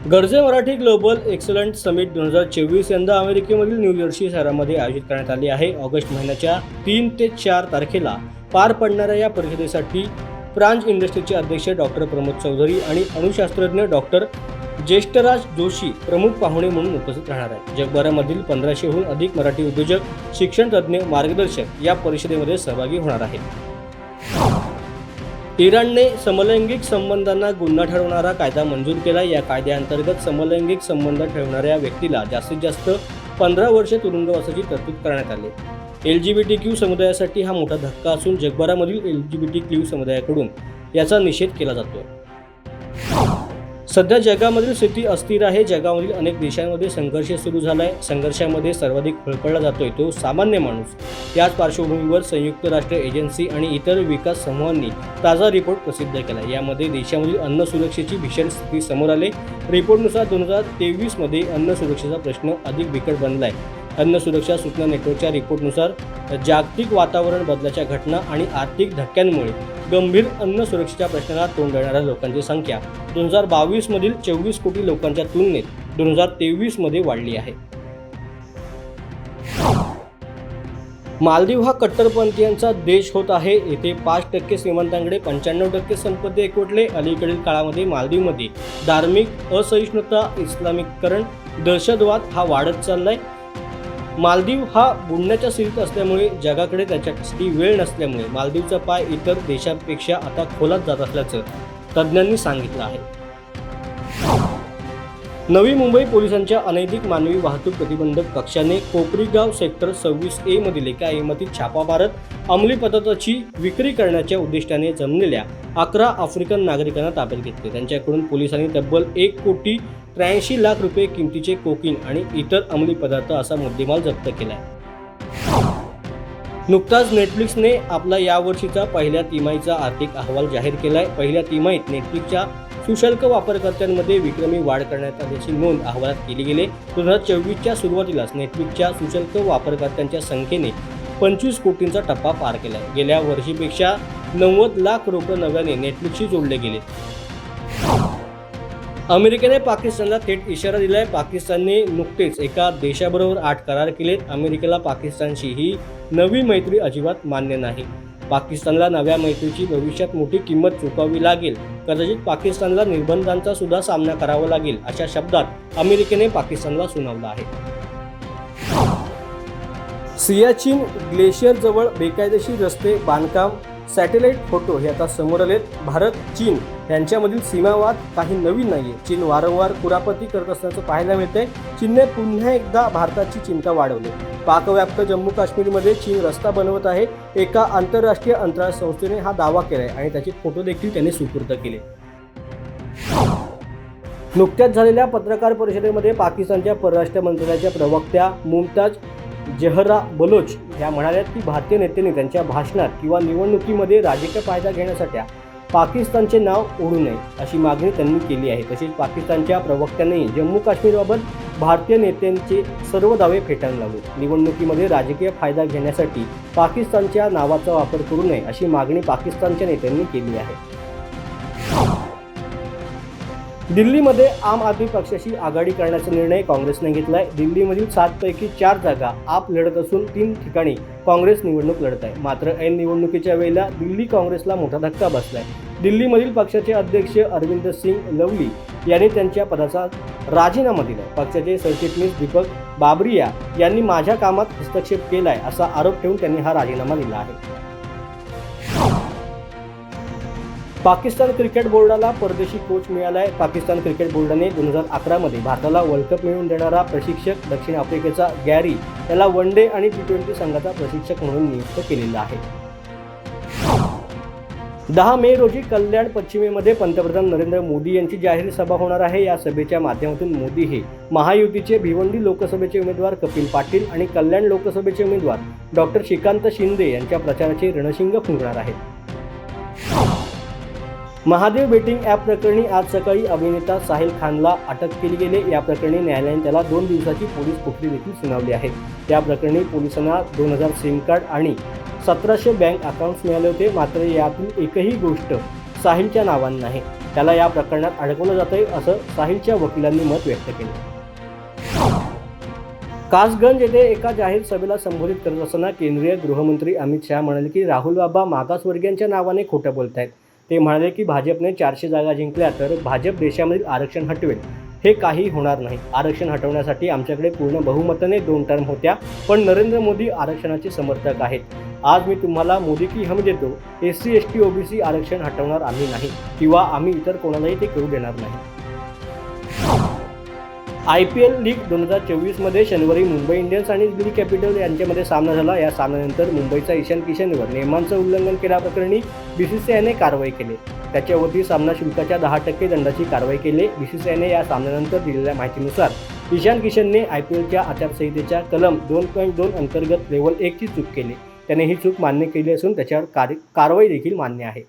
Garje Marathi global excellent summit 2024 यंदा अमेरिकेमधील New Jersey शहरामध्ये आयोजित करण्यात आली आहे. ऑगस्ट महिन्याच्या 3 ते 4 तारखेला पार पडणाऱ्या या परिषदेसाठी प्रांज इंडस्ट्रीचे अध्यक्ष डॉक्टर प्रमोद चौधरी आणि अणुशास्त्रज्ञ डॉक्टर ज्येष्ठराज जोशी प्रमुख पाहुणे म्हणून उपस्थित राहणार आहेत. जगभरामधील 1500हून अधिक मराठी उद्योजक, शिक्षण तज्ज्ञ, मार्गदर्शक या परिषदेमध्ये सहभागी होणार आहेत. इराणने समलैंगिक संबंधांना गुन्हा ठरवणारा कायदा मंजूर केला. या कायद्याअंतर्गत समलैंगिक संबंध ठेवणाऱ्या व्यक्तीला जास्तीत जास्त 15 वर्षे तुरुंगवासाची तरतूद करण्यात आली. LGBTQ समुदायासाठी हा मोठा धक्का असून जगभरामधील LGBTQ समुदायाकडून याचा निषेध केला जातो. सध्या जगामधील स्थिती अस्थिर आहे. जगामधील अनेक देशांमध्ये संघर्ष सुरू झाला आहे. संघर्षामध्ये सर्वाधिक फळकळला जातोय तो सामान्य माणूस. याच पार्श्वभूमीवर संयुक्त राष्ट्र एजन्सी आणि इतर विकास समूहांनी ताजा रिपोर्ट प्रसिद्ध केला. यामध्ये देशामधील अन्न सुरक्षेची भीषण स्थिती समोर आली. रिपोर्टनुसार 2023 मध्ये अन्न सुरक्षेचा प्रश्न अधिक बिकट बनला आहे. अन्न सुरक्षा सूचना नेटवर्कच्या रिपोर्टनुसार जागतिक वातावरण बदलाच्या घटना आणि आर्थिक धक्क्यांमुळे गंभीर अन्न सुरक्षेच्या प्रश्नाला तोंड देणाऱ्या लोकांची संख्या 2022 मधील 24 कोटी लोकांच्या तुलनेत 2023 मध्ये वाढली आहे. मालदीव हा कट्टरपंथीयांचा देश होत आहे. येथे 5% श्रीमंतांकडे 95% संपत्ती एकवटले. अलीकडील काळामध्ये मालदीवमध्ये धार्मिक असहिष्णुता, इस्लामिकरण, दहशतवाद हा वाढत चाललाय. मालदीव हा बुडण्याच्या स्थितीत असल्यामुळे जगाकडे त्याच्यासाठी वेळ नसल्यामुळे मालदीवचा पाय इतर देशांपेक्षा आता खोलात जात असल्याचं तज्ज्ञांनी सांगितलं आहे. नवी मुंबई पोलिसांच्या अनैतिक मानवी वाहतूक प्रतिबंधक कक्षाने कोपरीगाव सेक्टर 26A मधील एका इमारतीत छापा मारत अंमली पदार्थाची विक्री करण्याच्या उद्दिष्टाने जमलेल्या 11 आफ्रिकन नागरिकांना ताब्यात घेतले. त्यांच्याकडून पोलिसांनी तब्बल 1,83,00,000 रुपये किमतीचे कोकीन आणि इतर अंमली पदार्थ असा मुद्देमाल जप्त केला. नुकताच नेटफ्लिक्सने आपला यावर्षीचा पहिल्या तिमाहीचा आर्थिक अहवाल जाहीर केलाय. पहिल्या तिमाहीत नेटफ्लिक्सच्या सुशल्क वापरकर्त्यांमध्ये विक्रमी वाढ करण्यात आल्याची नोंद अहवालात केली गेली. 2024च्या सुरुवातीलाच नेटफ्लिक्सच्या सुशल्क वापरकर्त्यांच्या संख्येने 25 कोटींचा टप्पा पार केला. गेल्या वर्षीपेक्षा 90 लाख लोक नव्याने नेटफ्लिक्सशी जोडले गेले. अमेरिकेने पाकिस्तानला थेट इशारा दिलाय. पाकिस्तानने नुकतेच एका देशाबरोबर 8 करार केलेत. अमेरिकेला पाकिस्तानशी ही नवी मैत्री अजिबात मान्य नाही. पाकिस्तानला नव्या मैत्रीची भविष्यात मोठी किंमत चुकवावी लागेल. कदाचित पाकिस्तानला निर्बंधांचा सुद्धा सामना करावा लागेल अशा शब्दात अमेरिकेने पाकिस्तानला सुनावलं आहे. सियाचीन ग्लेशियरजवळ बेकायदेशीर रस्ते बांधकाम, सॅटेलाइट फोटो हे आता समोर आलेत. भारत चीन यांच्यामधील सीमावाद काही नवीन नाहीये. चीन वारंवार कुरापती करत असल्याचं पाहायला मिळतंय. चीनने पुन्हा एकदा भारताची चिंता वाढवली. पाकव्याप्त जम्मू काश्मीरमध्ये चीन रस्ता बनवत आहे. एका आंतरराष्ट्रीय अंतराळ संस्थेने हा दावा केलाय आणि त्याचे फोटो देखील त्यांनी सुपूर्द केले. नुकत्याच झालेल्या पत्रकार परिषदेमध्ये पाकिस्तानच्या परराष्ट्र मंत्रालयाच्या प्रवक्त्या मुमताज जहरा बलोच या म्हणाल्या की भारतीय नेत्यांनी त्यांच्या भाषणात किंवा निवडणुकीमध्ये राजकीय फायदा घेण्यासाठी पाकिस्तानचे नाव ओढू नये अशी मागणी त्यांनी केली आहे. तसेच पाकिस्तानच्या प्रवक्त्यांनी जम्मू काश्मीरबाबत भारतीय नेत्यांचे सर्व दावे फेटाळून लावले. निवडणुकीमध्ये राजकीय फायदा घेण्यासाठी पाकिस्तानच्या नावाचा वापर करू नये अशी मागणी पाकिस्तानच्या नेत्यांनी केली आहे. दिल्लीमध्ये आम आदमी पक्षाशी आघाडी करण्याचा निर्णय काँग्रेसने घेतलाय. दिल्लीमधील 7 पैकी 4 जागा आप लढत असून 3 ठिकाणी काँग्रेस निवडणूक लढत आहे. मात्र ऐन निवडणुकीच्या वेळेला दिल्ली काँग्रेसला मोठा धक्का बसलाय. दिल्लीमधील पक्षाचे अध्यक्ष अरविंद सिंग लवली यांनी त्यांच्या पदाचा राजीनामा दिला. पक्षाचे सरचिटणीस दीपक बाबरिया यांनी माझ्या कामात हस्तक्षेप केलाय असा आरोप ठेवून त्यांनी हा राजीनामा दिला आहे. पाकिस्तान क्रिकेट बोर्डाला परदेशी कोच मिळालाय. पाकिस्तान क्रिकेट बोर्डाने 2011 मध्ये भारताला वर्ल्ड कप मिळवून देणारा प्रशिक्षक दक्षिण आफ्रिकेचा गॅरी याला वन डे आणि T20 संघाचा प्रशिक्षक म्हणून नियुक्त केलेला आहे. 10 मे रोजी कल्याण पश्चिमेमध्ये पंतप्रधान नरेंद्र मोदी यांची जाहीर सभा होणार आहे. या सभेच्या माध्यमातून मोदी हे महायुतीचे भिवंडी लोकसभेचे उमेदवार कपिल पाटील आणि कल्याण लोकसभेचे उमेदवार डॉक्टर श्रीकांत शिंदे यांच्या प्रचाराचे रणशिंग फुंकणार आहेत. महादेव बेटिंग ॲप प्रकरणी आज सकाळी अभिनेता साहिल खानला अटक केली गेली. या प्रकरणी न्यायालयाने त्याला 2 दिवसाची पोलीस कोठडी देखील सुनावली आहे. या प्रकरणी पोलिसांना 2000 सिम कार्ड आणि 1700 बँक अकाउंट्स मिळाले होते. मात्र यातील एकही गोष्ट साहिलच्या नावाने नाही. त्याला या प्रकरणात अडकवलं जातंय असं साहिलच्या वकिलांनी मत व्यक्त केलं. कासगंज येथे एका जाहीर सभेला संबोधित करत असताना केंद्रीय गृहमंत्री अमित शहा म्हणाले की राहुल बाबा मागासवर्गीयांच्या नावाने खोटं बोलत आहेत. ते म्हणाले की भाजपने 400 जागा जिंकल्या तर भाजप देशामधील आरक्षण हटवेल. हे काही होणार नाही. आरक्षण हटवण्यासाठी आमच्याकडे पूर्ण बहुमताने 2 टर्म होत्या, पण नरेंद्र मोदी आरक्षणाचे समर्थक आहेत. आज मी तुम्हाला मोदी की हमी देतो. SC ST OBC आरक्षण हटवणार आम्ही नाही किंवा आम्ही इतर कोणालाही ते करू देणार नाही. IPL लीग 2024 मध्ये शनिवारी मुंबई इंडियन्स आणि दिल्ली कॅपिटल यांच्यामध्ये सामना झाला. या सामन्यानंतर मुंबईचा ईशान किशनवर नियमांचं उल्लंघन केल्याप्रकरणी BCCIने कारवाई केली. त्याच्यावरती सामना शुल्काच्या 10% दंडाची कारवाई केली. BCCIने या सामन्यानंतर दिलेल्या माहितीनुसार ईशान किशनने IPLच्या आचारसंहितेच्या कलम 2.2 अंतर्गत लेव्हल 1 ची चूक केली. त्याने ही चूक मान्य केली असून त्याच्यावर कारवाई देखील मान्य आहे.